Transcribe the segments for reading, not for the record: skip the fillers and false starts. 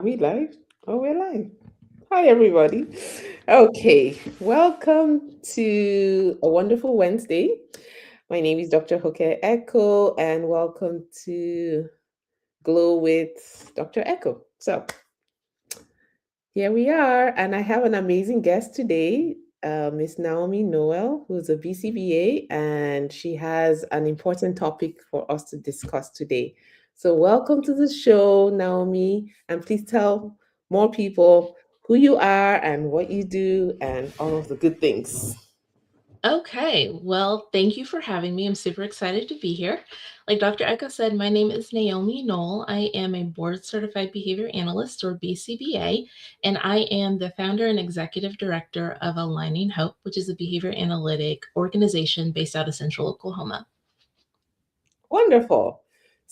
Are we live? Oh, we're live. Hi, everybody. Okay, welcome to a wonderful Wednesday. My name is Dr. Hoke Echo, and welcome to Glow with Dr. Echo. So, here we are, and I have an amazing guest today, Miss Naomi Noel, who's a BCBA, and she has an important topic for us to discuss today. So, welcome to the show, Naomi, and please tell more people who you are and what you do and all of the good things. Okay, well, thank you for having me. I'm super excited to be here. Like Dr. Echo said, my name is Naomi Knoll. I am a board certified behavior analyst or BCBA, and I am the founder and executive director of Aligning Hope, which is a behavior analytic organization based out of Central Oklahoma. Wonderful.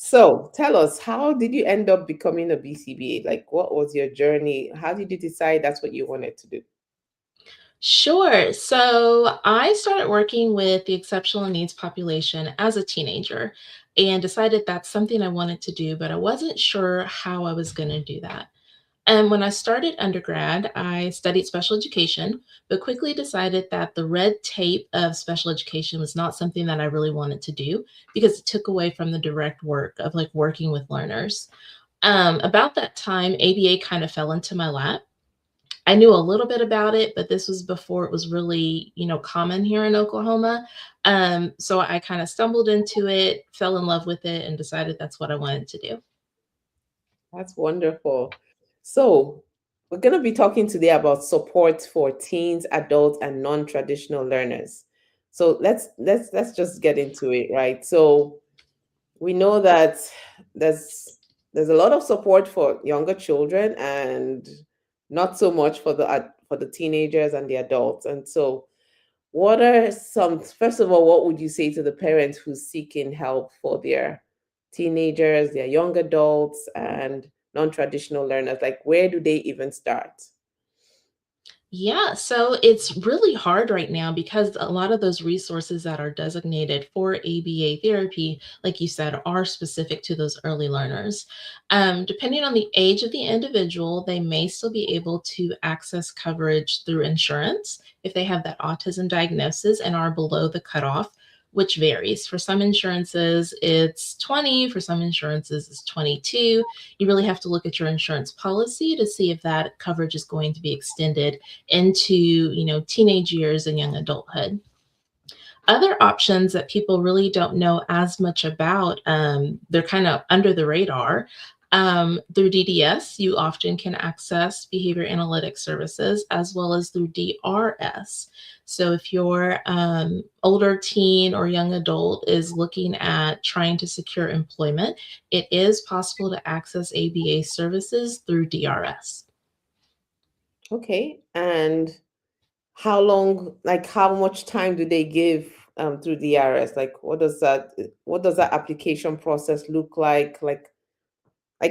So, tell us, how did you end up becoming a BCBA? Like, what was your journey? How did you decide that's what you wanted to do? Sure. So I started working with the exceptional needs population as a teenager and decided that's something I wanted to do, but I wasn't sure how I was going to do that. And when I started undergrad, I studied special education, but quickly decided that the red tape of special education was not something that I really wanted to do because it took away from the direct work of like working with learners. About that time, ABA kind of fell into my lap. I knew a little bit about it, but this was before it was really, common here in Oklahoma. So I kind of stumbled into it, fell in love with it, and decided that's what I wanted to do. That's wonderful. So, we're going to be talking today about support for teens, adults, and non-traditional learners. So, let's just get into it, right? So, we know that there's a lot of support for younger children and not so much for the teenagers and the adults. And so, what are some, first of all, what would you say to the parents who's seeking help for their teenagers, their young adults, and non traditional learners? Like, where do they even start? Yeah, so it's really hard right now because a lot of those resources that are designated for ABA therapy, like you said, are specific to those early learners. Depending on the age of the individual, they may still be able to access coverage through insurance if they have that autism diagnosis and are below the cutoff, which varies. For some insurances, it's 20, for some insurances, it's 22. You really have to look at your insurance policy to see if that coverage is going to be extended into teenage years and young adulthood. Other options that people really don't know as much about, they're kind of under the radar. Through DDS, you often can access behavior analytics services as well as through DRS. So, if your older teen or young adult is looking at trying to secure employment, it is possible to access ABA services through DRS. Okay. And how long, like, how much time do they give through the RS? Like, what does that application process look like? Like,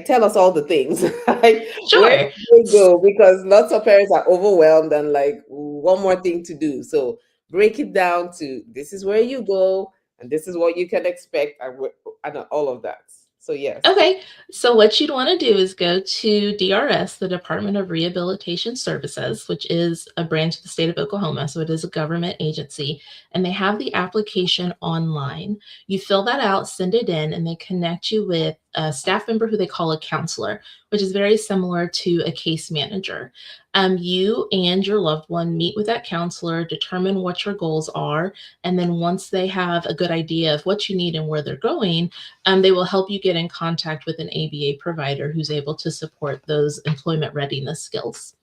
tell us all the things. Like, where Sure. do they go? Because lots of parents are overwhelmed and like one more thing to do. So break it down to this is where you go and this is what you can expect and all of that. So yes. Okay, so what you'd want to do is go to DRS, the Department of Rehabilitation Services, which is a branch of the state of Oklahoma. So it is a government agency, and they have the application online. You fill that out, send it in, and they connect you with a staff member who they call a counselor, which is very similar to a case manager. You and your loved one meet with that counselor, determine what your goals are, and then once they have a good idea of what you need and where they're going, they will help you get in contact with an ABA provider who's able to support those employment readiness skills.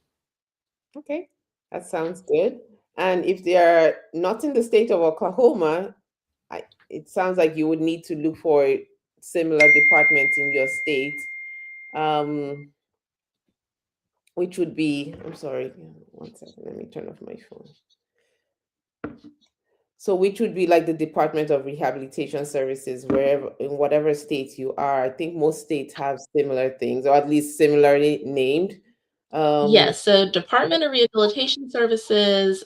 Okay. That sounds good. And if they are not in the state of Oklahoma, it sounds like you would need to look for similar departments in your state. Um, which would be, I'm sorry, one second, let me turn off my phone. So, which would be like the Department of Rehabilitation Services, wherever in whatever state you are. I think most states have similar things, or at least similarly named. Um, Yes, so Department of Rehabilitation Services,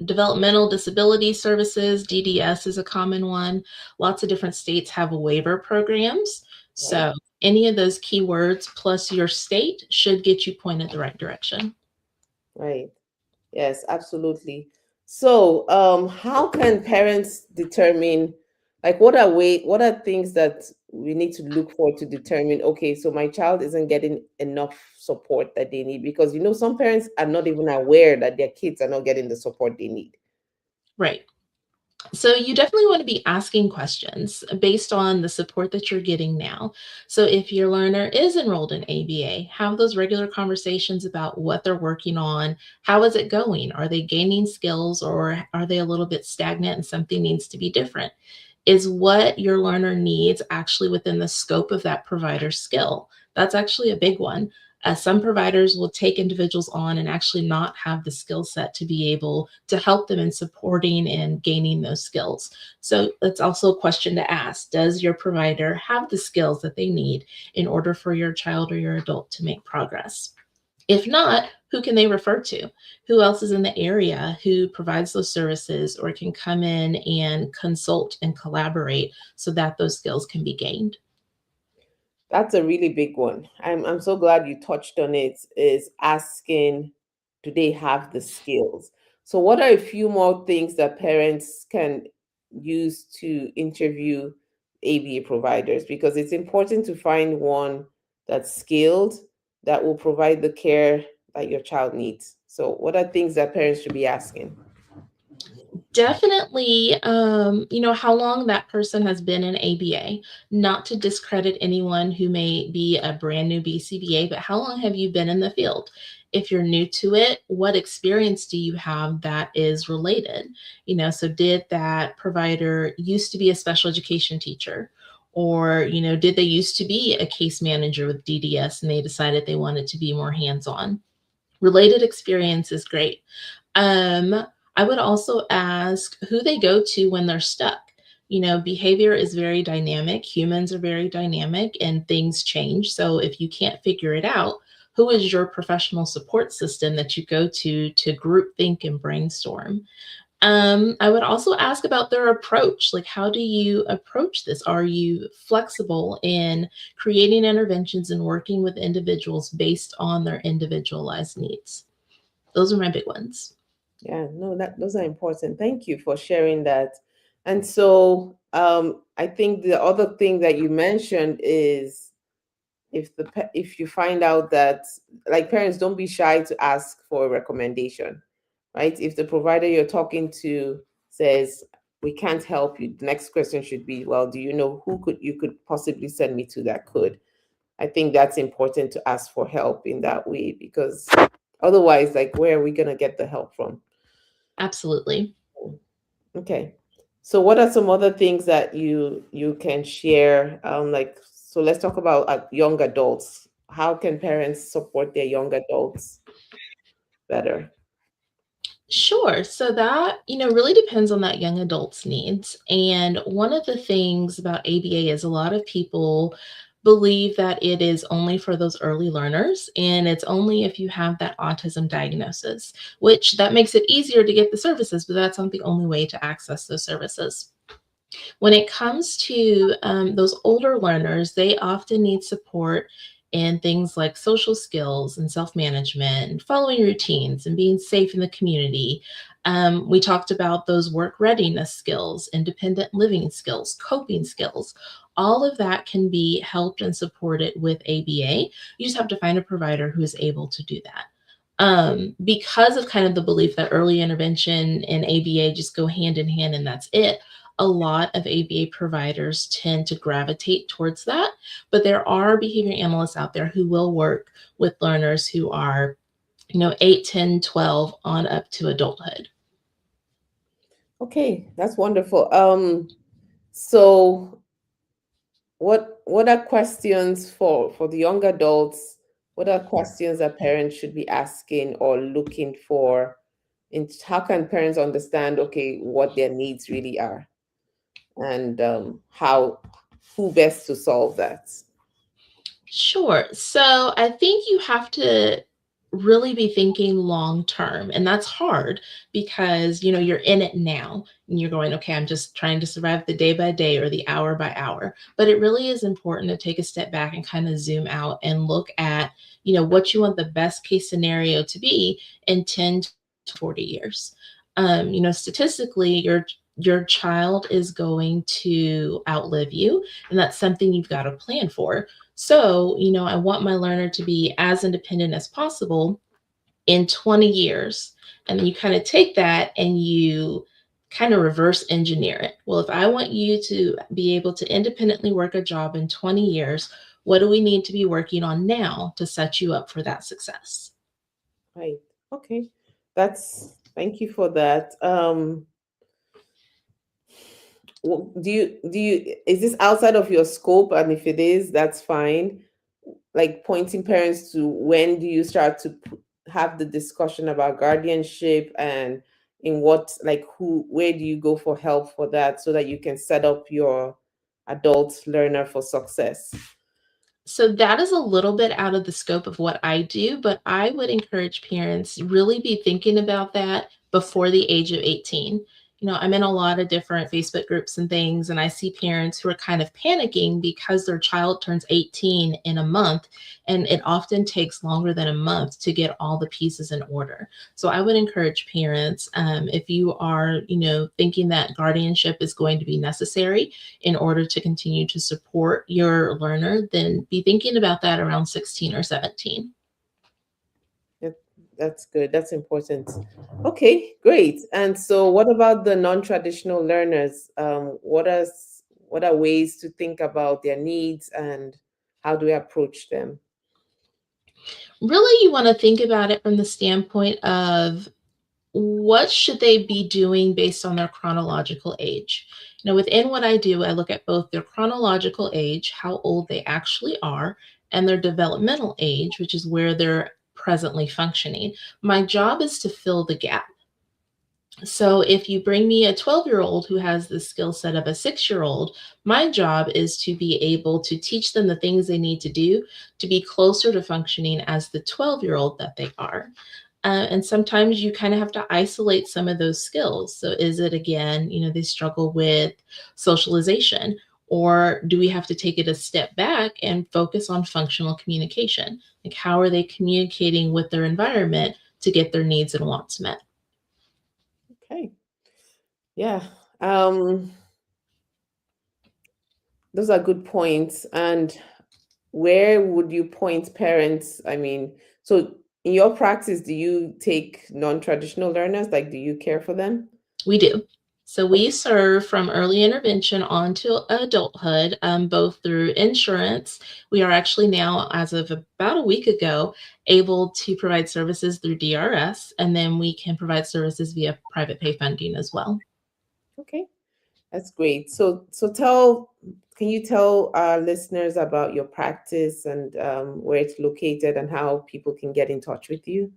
Developmental Disability Services, DDS is a common one. Lots of different states have waiver programs. right. So Any of those keywords plus your state should get you pointed the right direction. Right. Yes, absolutely. So, how can parents determine, like, what are things that we need to look for to determine, okay, so my child isn't getting enough support that they need? Because, some parents are not even aware that their kids are not getting the support they need. Right. So you definitely want to be asking questions based on the support that you're getting now. So if your learner is enrolled in ABA, have those regular conversations about what they're working on. How is it going? Are they gaining skills, or are they a little bit stagnant and something needs to be different? Is what your learner needs actually within the scope of that provider's skill? That's actually a big one. Some providers will take individuals on and actually not have the skill set to be able to help them in supporting and gaining those skills. So that's also a question to ask. Does your provider have the skills that they need in order for your child or your adult to make progress? If not, who can they refer to? Who else is in the area who provides those services or can come in and consult and collaborate so that those skills can be gained? That's a really big one. I'm so glad you touched on it, is asking, do they have the skills? So what are a few more things that parents can use to interview ABA providers? Because it's important to find one that's skilled, that will provide the care that your child needs. So what are things that parents should be asking? Definitely, how long that person has been in ABA, not to discredit anyone who may be a brand new BCBA, but how long have you been in the field? If you're new to it, what experience do you have that is related? So did that provider used to be a special education teacher? Or, did they used to be a case manager with DDS and they decided they wanted to be more hands on? Related experience is great. Um, I would also ask who they go to when they're stuck. Behavior is very dynamic, humans are very dynamic, and things change. So if you can't figure it out, who is your professional support system that you go to group think and brainstorm? I would also ask about their approach. Like, how do you approach this? Are you flexible in creating interventions and working with individuals based on their individualized needs? Those are my big ones. Yeah, no, that those are important. Thank you for sharing that. And so, I think the other thing that you mentioned is, if you find out that, like, parents, don't be shy to ask for a recommendation, right? If the provider you're talking to says we can't help you, the next question should be, well, do you know who could you could possibly send me to that could? I think that's important to ask for help in that way, because otherwise, like, where are we going to get the help from? Absolutely. Okay. So what are some other things that you can share? Like, so let's talk about young adults. How can parents support their young adults better? Sure. So that, really depends on that young adult's needs. And one of the things about ABA is a lot of people believe that it is only for those early learners and it's only if you have that autism diagnosis, which that makes it easier to get the services, but that's not the only way to access those services. When it comes to those older learners, they often need support in things like social skills and self management and following routines and being safe in the community. We talked about those work readiness skills, independent living skills, coping skills. All of that can be helped and supported with ABA. You just have to find a provider who is able to do that. Because of kind of the belief that early intervention and ABA just go hand in hand and that's it, a lot of ABA providers tend to gravitate towards that. But there are behavior analysts out there who will work with learners who are, 8, 10, 12 on up to adulthood. Okay, that's wonderful. So what are questions for the young adults? What are questions that parents should be asking or looking for? And how can parents understand, okay, what their needs really are, and how who best to solve that? Sure. So I think you have to really be thinking long term. And that's hard because, you're in it now and you're going, okay, I'm just trying to survive the day by day or the hour by hour. But it really is important to take a step back and kind of zoom out and look at, what you want the best case scenario to be in 10 to 40 years. Statistically, your child is going to outlive you, and that's something you've got to plan for. So, I want my learner to be as independent as possible in 20 years. And then you kind of take that and you kind of reverse engineer it. Well, if I want you to be able to independently work a job in 20 years, what do we need to be working on now to set you up for that success? Right. Okay. Thank you for that. Is this outside of your scope? And if it is, that's fine. Like pointing parents to when do you start to have the discussion about guardianship, and in what, like, where do you go for help for that so that you can set up your adult learner for success? So that is a little bit out of the scope of what I do, but I would encourage parents really be thinking about that before the age of 18. I'm in a lot of different Facebook groups and things, and I see parents who are kind of panicking because their child turns 18 in a month, and it often takes longer than a month to get all the pieces in order. So I would encourage parents, if you are, thinking that guardianship is going to be necessary, in order to continue to support your learner, then be thinking about that around 16 or 17. That, that's good. That's important. Okay, great. And so, what about the non-traditional learners? What are ways to think about their needs, and how do we approach them? Really, you want to think about it from the standpoint of what should they be doing based on their chronological age. Within what I do, I look at both their chronological age, how old they actually are, and their developmental age, which is where they're presently functioning. My job is to fill the gap. So if you bring me a 12-year-old who has the skill set of a 6-year-old, my job is to be able to teach them the things they need to do to be closer to functioning as the 12-year-old that they are. And sometimes you kind of have to isolate some of those skills. So is it, again, they struggle with socialization, or do we have to take it a step back and focus on functional communication? Like, how are they communicating with their environment to get their needs and wants met? Okay. Yeah. Um, those are good points. And where would you point parents? I mean, so in your practice, do you take non-traditional learners? Like, do you care for them? We do. So we Okay. serve from early intervention on to adulthood, both through insurance. We are actually now, as of about a week ago, able to provide services through DRS, and then we can provide services via private pay funding as well. Okay. That's great. Can you tell our listeners about your practice, and where it's located, and how people can get in touch with you?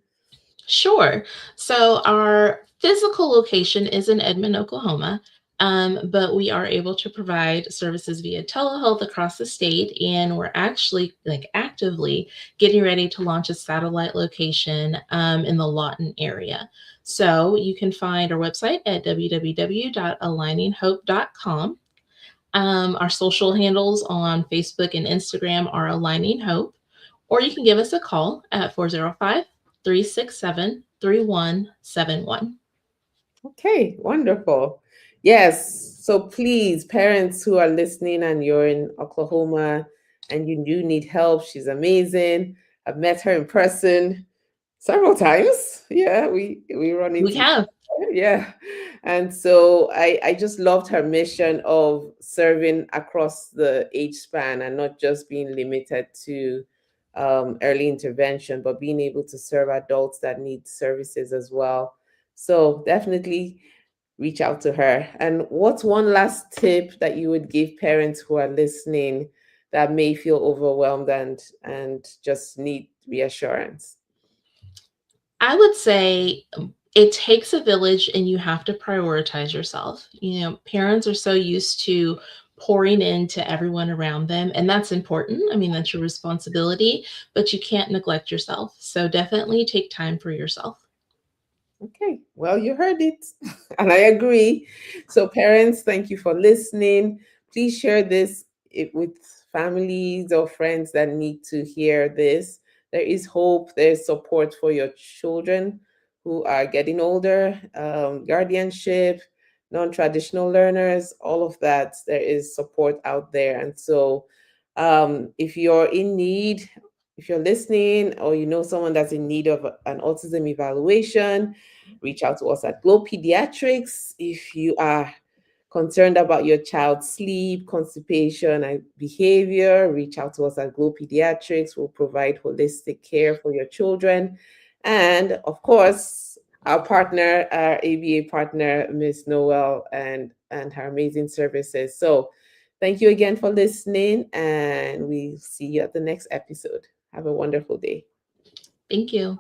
Sure. So our physical location is in Edmond, Oklahoma, but we are able to provide services via telehealth across the state, and we're actually like actively getting ready to launch a satellite location in the Lawton area. So you can find our website at www.aligningshope.com. Our social handles on Facebook and Instagram are Aligning Hope, or you can give us a call at 405-367-3171. Okay, wonderful. Yes. So please, parents who are listening and you're in Oklahoma and you do need help, she's amazing. I've met her in person several times. Yeah, we run We into each have. other. Yeah. And so I just loved her mission of serving across the age span, and not just being limited to early intervention, but being able to serve adults that need services as well. So definitely reach out to her. And what's one last tip that you would give parents who are listening that may feel overwhelmed and just need reassurance? I would say it takes a village and you have to prioritize yourself. Parents are so used to pouring into everyone around them. And that's important. I mean, that's your responsibility, but you can't neglect yourself. So definitely take time for yourself. Okay, well, you heard it, and I agree. So, parents, thank you for listening. Please share this with families or friends that need to hear this. There is hope, there's support for your children who are getting older, guardianship, non traditional learners, all of that. There is support out there. And so, if you're in need, if you're listening, or you know someone that's in need of an autism evaluation, reach out to us at Glow Pediatrics. If you are concerned about your child's sleep, constipation, and behavior, reach out to us at Glow Pediatrics. We'll provide holistic care for your children. And of course, our partner, our ABA partner, Miss Noel, and her amazing services. So thank you again for listening, and we'll see you at the next episode. Have a wonderful day. Thank you.